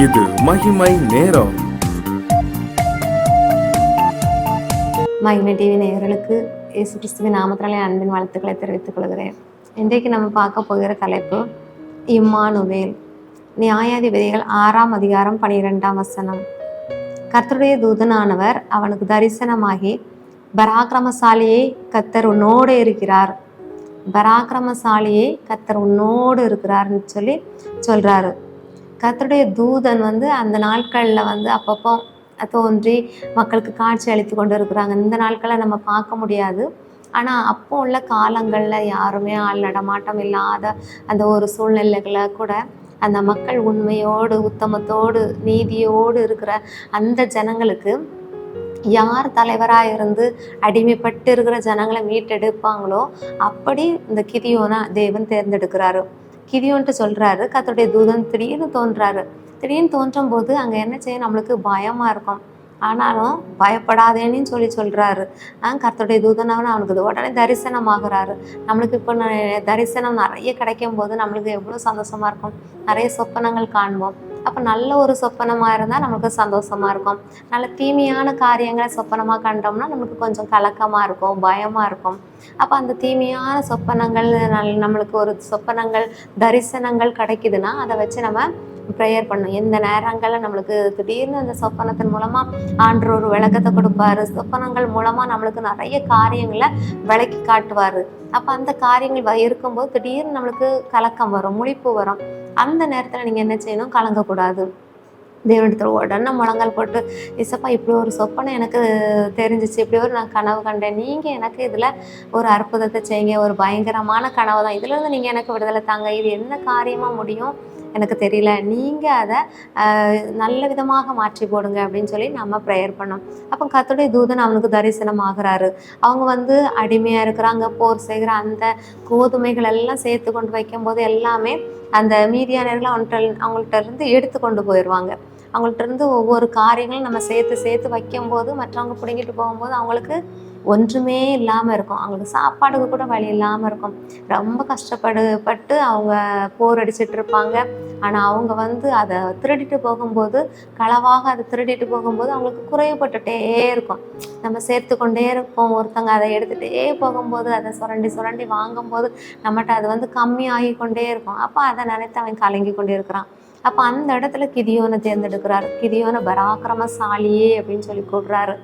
இது மகிமை நேரம். மகிமை டிவி நேயர்களுக்கு இயேசு கிறிஸ்துவின் நாமத்தினாலே அன்பின் வாழ்த்துக்களை தெரிவித்துக் கொள்கிறேன். இன்றைக்கு நம்ம பார்க்க போகிற தலைப்பு இம்மானுவேல். நியாயாதிபதிகள் 6ஆம் அதிகாரம் 12ஆம் வசனம். கர்த்தருடைய தூதனானவர் அவனுக்கு தரிசனமாகி, பராக்கிரமசாலியே கர்த்தர் உன்னோடு இருக்கிறார், பராக்கிரமசாலியே கர்த்தர் உன்னோடு இருக்கிறார்னு சொல்றாரு. கர்த்தருடைய தூதன் அந்த நாட்களில் அப்பப்போ தோன்றி மக்களுக்கு காட்சி அளித்து கொண்டு இருக்கிறாங்க. இந்த நாட்களில் நம்ம பார்க்க முடியாது. ஆனால் அப்போ உள்ள காலங்களில் யாருமே ஆள் நடமாட்டம் இல்லாத அந்த ஒரு சூழ்நிலைகளை கூட அந்த மக்கள் உண்மையோடு உத்தமத்தோடு நீதியோடு இருக்கிற அந்த ஜனங்களுக்கு யார் தலைவராக இருந்து அடிமைப்பட்டு இருக்கிற ஜனங்களை மீட்டெடுப்பாங்களோ அப்படி இந்த கிதியோனை தேவன் தேர்ந்தெடுக்கிறாரு. கிதியோன்ட்டு சொல்கிறாரு, கர்த்தருடைய தூதன் திடீர்னு தோன்றாரு. திடீர்னு தோன்றும் போது அங்கே என்ன செய்ய நம்மளுக்கு பயமாக இருக்கும். ஆனாலும் பயப்படாதேன்னு சொல்கிறாரு. கர்த்தருடைய தூதனவன் அவனுக்கு உடனே தரிசனமாகிறாரு. நம்மளுக்கு இப்போ தரிசனம் நிறைய கிடைக்கும் போது நம்மளுக்கு எவ்வளோ சந்தோஷமாக இருக்கும். நிறைய சொப்பனங்கள் காண்போம். அப்போ நல்ல ஒரு சொப்பனமாக இருந்தால் நம்மளுக்கு சந்தோஷமாக இருக்கும். நல்ல தீமையான காரியங்களை சொப்பனமாக கண்டோம்னா நம்மளுக்கு கொஞ்சம் கலக்கமாக இருக்கும், பயமாக இருக்கும். அப்போ அந்த தீமையான சொப்பனங்கள் நம்மளுக்கு ஒரு சொப்பனங்கள் தரிசனங்கள் கிடைக்குதுன்னா அதை வச்சு நம்ம ப்ரேயர் பண்ணணும். எந்த நேரங்களில் நம்மளுக்கு திடீர்னு அந்த சொப்பனத்தின் மூலமாக ஆண்டவர் ஒரு விளக்கத்தை கொடுப்பாரு. சொப்பனங்கள் மூலமாக நம்மளுக்கு நிறைய காரியங்களை விளக்கி காட்டுவார். அப்போ அந்த காரியங்கள் இருக்கும்போது திடீர்னு நம்மளுக்கு கலக்கம் வரும், முழிப்பு வரும். அந்த நேரத்தில் நீங்கள் என்ன செய்யணும்? கலங்கக்கூடாது. தேவனிடத்தில் உடனே முழங்கால் போட்டு, இசப்பா இப்படி ஒரு சொப்பனை எனக்கு தெரிஞ்சிச்சு, இப்படி ஒரு நான் கனவு கண்டேன், நீங்கள் எனக்கு இதில் ஒரு அற்புதத்தை செய்யுங்க, ஒரு பயங்கரமான கனவு தான், இதுலேருந்து நீங்கள் எனக்கு விடுதலை தாங்க, இது என்ன காரியமாக முடியும் எனக்கு தெரியல, நீங்கள் அதை நல்ல விதமாக மாற்றி போடுங்க அப்படின்னு சொல்லி நம்ம ப்ரேயர் பண்ணோம். அப்போ கர்த்தருடைய தூதன் அவனுக்கு தரிசனம் ஆகிறாரு. அவங்க அடிமையாக இருக்கிறாங்க, போர் செய்கிற அந்த கோதுமைகள் எல்லாம் சேர்த்து கொண்டு வைக்கும்போது எல்லாமே அந்த மீதியானர்கள் அவங்கள்ட்ட இருந்து எடுத்து கொண்டு போயிடுவாங்க. அவங்கள்ட்ட இருந்து ஒவ்வொரு காரியங்களும் நம்ம சேர்த்து வைக்கும்போது மற்றவங்க பிடிங்கிட்டு போகும்போது அவங்களுக்கு ஒன்றுமே இல்லாமல் இருக்கும். அவங்களுக்கு சாப்பாடுக்கு கூட வழி இல்லாமல் இருக்கும். ரொம்ப கஷ்டப்பட்டு அவங்க போர் அடிச்சிட்டு இருப்பாங்க. ஆனால் அவங்க அதை திருடிட்டு போகும்போது, களவாக அதை திருடிட்டு போகும்போது அவங்களுக்கு குறைவுபட்டுட்டே இருக்கும். நம்ம சேர்த்து கொண்டே இருப்போம். ஒருத்தங்க அதை எடுத்துகிட்டே போகும்போது, அதை சுரண்டி வாங்கும்போது நம்மகிட்ட அது கம்மியாகி கொண்டே இருக்கும். அப்போ அதை நினைத்து அவன் கலங்கி கொண்டே இருக்கிறான். அப்போ அந்த இடத்துல கிதியோனை தேர்ந்தெடுக்கிறாரு. கிதியோனை பராக்கிரமசாலியே அப்படின்னு சொல்லி கூடுறாரு.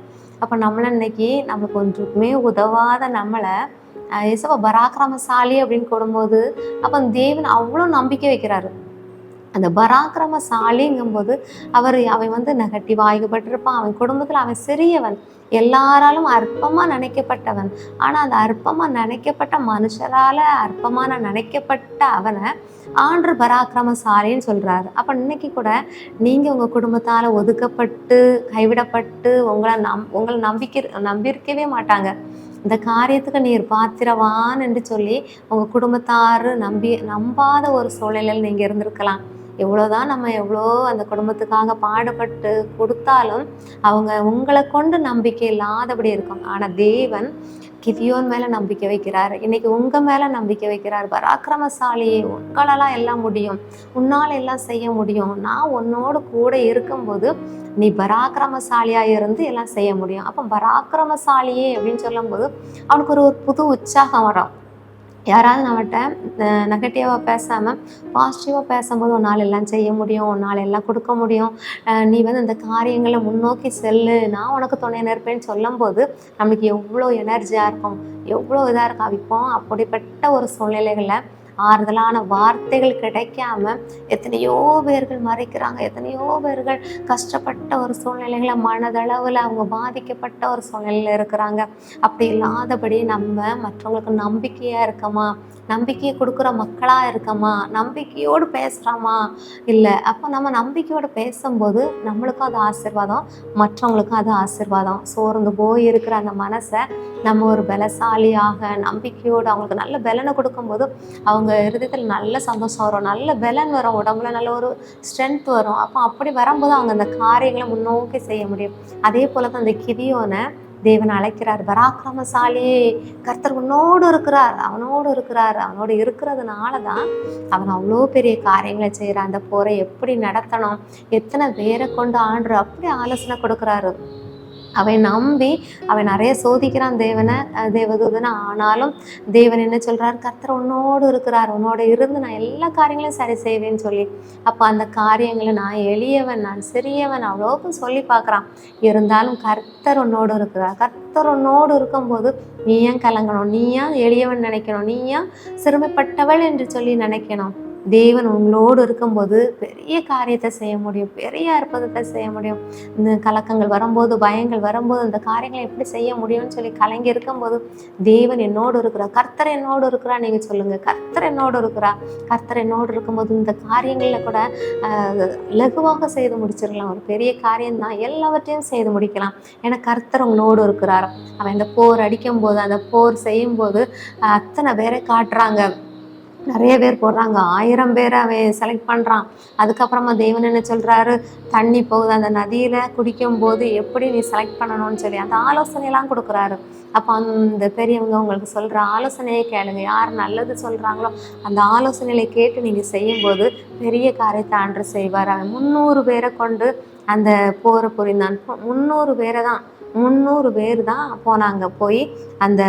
அப்போ இன்னைக்கு நம்மளுக்கு ஒன்றுக்குமே உதவாத நம்மளை இயேசுவா பராக்கிரமசாலி அப்படின்னு கூடும்போது அப்போ தேவன் அவ்வளோ நம்பிக்கை வைக்கிறாரு. அந்த பராக்கிரமசாலிங்கும்போது அவன் நெகட்டிவ் ஆகிப்பட்டிருப்பான். அவன் குடும்பத்தில் அவன் சிறியவன், எல்லாராலும் அற்பமாக நினைக்கப்பட்டவன். ஆனால் அந்த அற்பமாக நினைக்கப்பட்ட மனுஷரால் அற்பமான நினைக்கப்பட்ட அவனை ஆண்டு பராக்கிரமசாலின்னு சொல்கிறாரு. அப்போ இன்னைக்கு கூட நீங்கள் உங்கள் குடும்பத்தால் ஒதுக்கப்பட்டு கைவிடப்பட்டு உங்களை நம்பியிருக்கவே மாட்டாங்க. இந்த காரியத்துக்கு நீர் பாத்திரவான் என்று சொல்லி உங்கள் குடும்பத்தார் நம்பாத ஒரு சூழலில் நீங்கள் இருந்திருக்கலாம். எவ்வளோதான் நம்ம எவ்வளோ அந்த குடும்பத்துக்காக பாடுபட்டு கொடுத்தாலும் அவங்க உங்களை கொண்டு நம்பிக்கை இல்லாதபடி இருக்கும். ஆனால் தேவன் கிதியோன் மேலே நம்பிக்கை வைக்கிறார். இன்னைக்கு உங்கள் மேலே நம்பிக்கை வைக்கிறார். பராக்கிரமசாலியே, உங்களாலாம் எல்லாம் முடியும், உன்னால் எல்லாம் செய்ய முடியும், நான் உன்னோடு கூட இருக்கும்போது நீ பராக்கிரமசாலியாக இருந்து எல்லாம் செய்ய முடியும். அப்போ பராக்கிரமசாலியே அப்படின்னு சொல்லும்போது அவனுக்கு ஒரு புது உற்சாகம் வரும். யாராவது நம்மகிட்ட நெகட்டிவாக பேசாமல் பாசிட்டிவாக பேசும்போது உன்னால் எல்லாம் செய்ய முடியும், உன்னால் எல்லாம் கொடுக்க முடியும், நீ இந்த காரியங்களை முன்னோக்கி செல்லு, நான் உனக்கு துணை நிற்பேன்னு சொல்லும்போது நம்மளுக்கு எவ்வளோ எனர்ஜியாக இருக்கும், எவ்வளோ இதாக இருக்கும். இப்போ அப்படிப்பட்ட ஒரு சூழ்நிலைகளில் ஆறுதலான வார்த்தைகள் கிடைக்காம எத்தனையோ பேர்கள் மறைக்கிறாங்க. எத்தனையோ பேர்கள் கஷ்டப்பட்ட ஒரு சூழ்நிலைகளை மனதளவில் அவங்க பாதிக்கப்பட்ட ஒரு சூழ்நிலையில் இருக்கிறாங்க. அப்படி இல்லாதபடி நம்ம மற்றவங்களுக்கு நம்பிக்கையாக இருக்கமா, நம்பிக்கையை கொடுக்குற மக்களாக இருக்கமா, நம்பிக்கையோடு பேசுகிறோமா இல்லை. அப்போ நம்ம நம்பிக்கையோடு பேசும்போது நம்மளுக்கும் அது ஆசீர்வாதம், மற்றவங்களுக்கும் அது ஆசீர்வாதம். சோர்ந்து போய் இருக்கிற அந்த மனசை நம்ம ஒரு பலசாலியாக நம்பிக்கையோடு அவங்களுக்கு நல்ல பலனை கொடுக்கும்போது அவங்க இருதயத்தில் நல்ல சந்தோஷம் வரும், நல்ல பலன் வரும், உடம்புல நல்ல ஒரு ஸ்ட்ரென்த் வரும். அப்போ அப்படி வரும்போது அவங்க அந்த காரியங்களை முன்னோக்கி செய்ய முடியும். அதே போல தான் அந்த கிதியோனை தேவன் அழைக்கிறார், பராக்கிரமசாலியே கர்த்தர் உன்னோடு இருக்கிறார், அவனோடு இருக்கிறார். அவனோடு இருக்கிறதுனால தான் அவன் அவ்வளோ பெரிய காரியங்களை செய்கிறான். அந்த போரை எப்படி நடத்தணும், எத்தனை பேரை கொண்டு ஆண்டு அப்படி ஆலோசனை கொடுக்குறாரு. அவன் நம்பி அவன் நிறைய சோதிக்கிறான் தேவனை, தேவதூதனை. ஆனாலும் தேவன் என்ன சொல்றார், கர்த்தர் உன்னோடு இருக்கிறார், உன்னோட இருந்து நான் எல்லா காரியங்களையும் சரி செய்வேன்னு சொல்லி. அப்போ அந்த காரியங்களை நான் எளியவன், நான் சிறியவன் அவ்வளோக்கும் சொல்லி பார்க்குறான். இருந்தாலும் கர்த்தர் உன்னோடு இருக்கிறார். கர்த்தர் உன்னோடு இருக்கும்போது நீ ஏன் கலங்கணும், நீ ஏன் எளியவன் நினைக்கணும், நீ ஏன் சிறுமைப்பட்டவள் என்று சொல்லி நினைக்கணும். தேவன் உங்களோடு இருக்கும்போது பெரிய காரியத்தை செய்ய முடியும், பெரிய அற்புதத்தை செய்ய முடியும். இந்த கலக்கங்கள் வரும்போது, பயங்கள் வரும்போது அந்த காரியங்களை எப்படி செய்ய முடியும்னு சொல்லி கலங்கி இருக்கும்போது தேவன் என்னோடு இருக்கிறார், கர்த்தர் என்னோடு இருக்கிறா. நீங்கள் சொல்லுங்கள், கர்த்தர் என்னோடு இருக்கிறா. கர்த்தர் என்னோடு இருக்கும்போது இந்த காரியங்களில் கூட லகுவாக செய்து முடிச்சிடலாம். ஒரு பெரிய காரியம்தான், எல்லாவற்றையும் செய்து முடிக்கலாம். ஏன்னா கர்த்தர் உங்களோடு இருக்கிறார். அவன் இந்த போர் அடிக்கும்போது, அந்த போர் செய்யும்போது அத்தனை பேரை காட்டுறாங்க. நிறைய பேர் போடுறாங்க, 1000 பேரை அவன் செலக்ட் பண்ணுறான். அதுக்கப்புறமா தேவன் என்ன சொல்கிறாரு, தண்ணி போகுது, அந்த நதியில் குடிக்கும்போது எப்படி நீ செலக்ட் பண்ணணும்னு சொல்லி அந்த ஆலோசனையெல்லாம் கொடுக்குறாரு. அப்போ அந்த பெரியவங்க உங்களுக்கு சொல்கிற ஆலோசனையை கேளுங்க. யார் நல்லது சொல்கிறாங்களோ அந்த ஆலோசனைகளை கேட்டு நீங்கள் செய்யும்போது பெரிய காரியத்தை ஆண்டு செய்வார். அவன் 300 பேரை கொண்டு அந்த போரை புரிந்தான். 300 பேர் தான் போனாங்க. போய் அந்த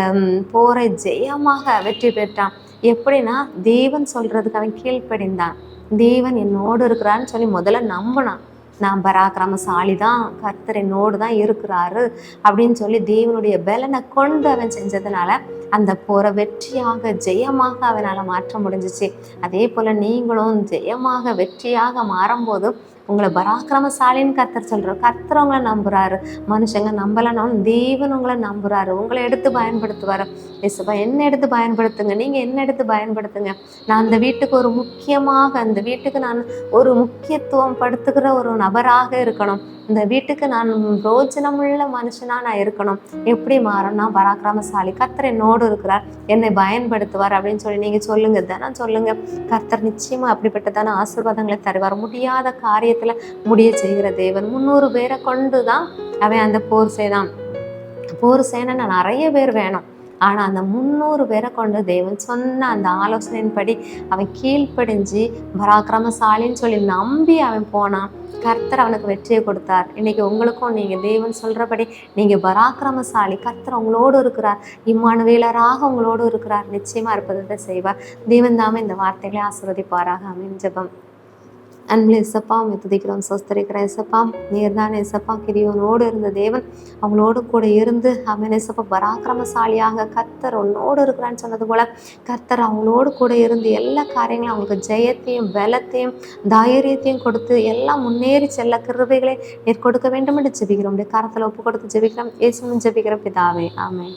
போரை ஜெயமாக வெற்றி பெற்றான். எப்படின்னா தேவன் சொல்றதுக்கு அவன் கீழ்ப்படிந்தான். தேவன் என்னோடு இருக்கிறான்னு சொல்லி முதல்ல நம்பினான். நான் பராக்கிரமசாலி தான், கர்த்தர் என்னோடு தான் இருக்கிறாரு அப்படின்னு சொல்லி தேவனுடைய பலனை கொண்டு அவன் செஞ்சதுனால அந்த போரை வெற்றியாக ஜெயமாக அவனால் மாற்ற முடிஞ்சிச்சு. அதே போல் நீங்களும் ஜெயமாக வெற்றியாக மாறும்போது உங்களை பராக்கிரமசாலின்னு கர்த்தர் சொல்கிறார். கர்த்தர் உங்களை நம்புறாரு. மனுஷங்க நம்பலைனாலும் தேவன் உங்களை நம்புறாரு, உங்களை எடுத்து பயன்படுத்துவார். இயேசுப்பா என்ன எடுத்து பயன்படுத்துங்க, நீங்கள் என்ன எடுத்து பயன்படுத்துங்க. நான் அந்த வீட்டுக்கு ஒரு முக்கியமாக, அந்த வீட்டுக்கு நான் ஒரு முக்கியத்துவம் படுத்துகிற ஒரு நபராக இருக்கணும். இந்த வீட்டுக்கு நான் பிரோஜனமுள்ள மனுஷனாக நான் இருக்கணும். எப்படி மாறணும்னா பராக்கிரமசாலி, கர்த்தர் என்னோடு இருக்கிறார், என்னை பயன்படுத்துவார் அப்படின்னு சொல்லி நீங்கள் சொல்லுங்கள், தினம் சொல்லுங்கள். கர்த்தர் நிச்சயமாக அப்படிப்பட்டதான ஆசீர்வாதங்களை தருவார். முடியாத காரியத்தில் முடிய செய்கிற தேவன். 300 பேரை கொண்டு தான் அவன் அந்த போர் செய்தான். போர் செய்யணும்னா நிறைய பேர் வேணும். ஆனால் அந்த 300 பேரை கொண்டு தேவன் சொன்ன அந்த ஆலோசனையின்படி அவன் கீழ்ப்படிஞ்சு பராக்கிரமசாலின்னு சொல்லி நம்பி அவன் போனான். கர்த்தர் அவனுக்கு வெற்றியை கொடுத்தார். இன்னைக்கு உங்களுக்கும் நீங்கள் தேவன் சொல்கிறபடி நீங்கள் பராக்கிரமசாலி, கர்த்தர் உங்களோடு இருக்கிறார், இம்மானுவேலராக உங்களோடு இருக்கிறார், நிச்சயமாக இருப்பதை செய்வார். தேவன் தாமே இந்த வார்த்தைகளை ஆசீர்வதிப்பாராக. ஆமென். ஜெபம். அன்பில் இசப்பா உண்மை துதிக்கிறோம், சொஸ்தரிக்கிறேன் இசப்பா. நீர் தான் இசப்பா கிரியோனோடு இருந்த தேவன், அவங்களோடு கூட இருந்து அவன் இசப்பா பராக்கிரமசாலியாக கர்த்தர் உன்னோடு இருக்கிறான்னு சொன்னது போல கர்த்தர் அவங்களோடு கூட இருந்து எல்லா காரியங்களும் அவங்களுக்கு ஜெயத்தையும் பலத்தையும் தைரியத்தையும் கொடுத்து எல்லாம் முன்னேறி செல்ல கிருபைகளை நீர் கொடுக்க வேண்டும் என்று ஜெபிக்கிறோம். கரத்தில் ஒப்பு கொடுத்து ஜெபிக்கிறோம். இயேசுவின் ஜெபிக்கிறோம் பிதாவே. ஆமென்.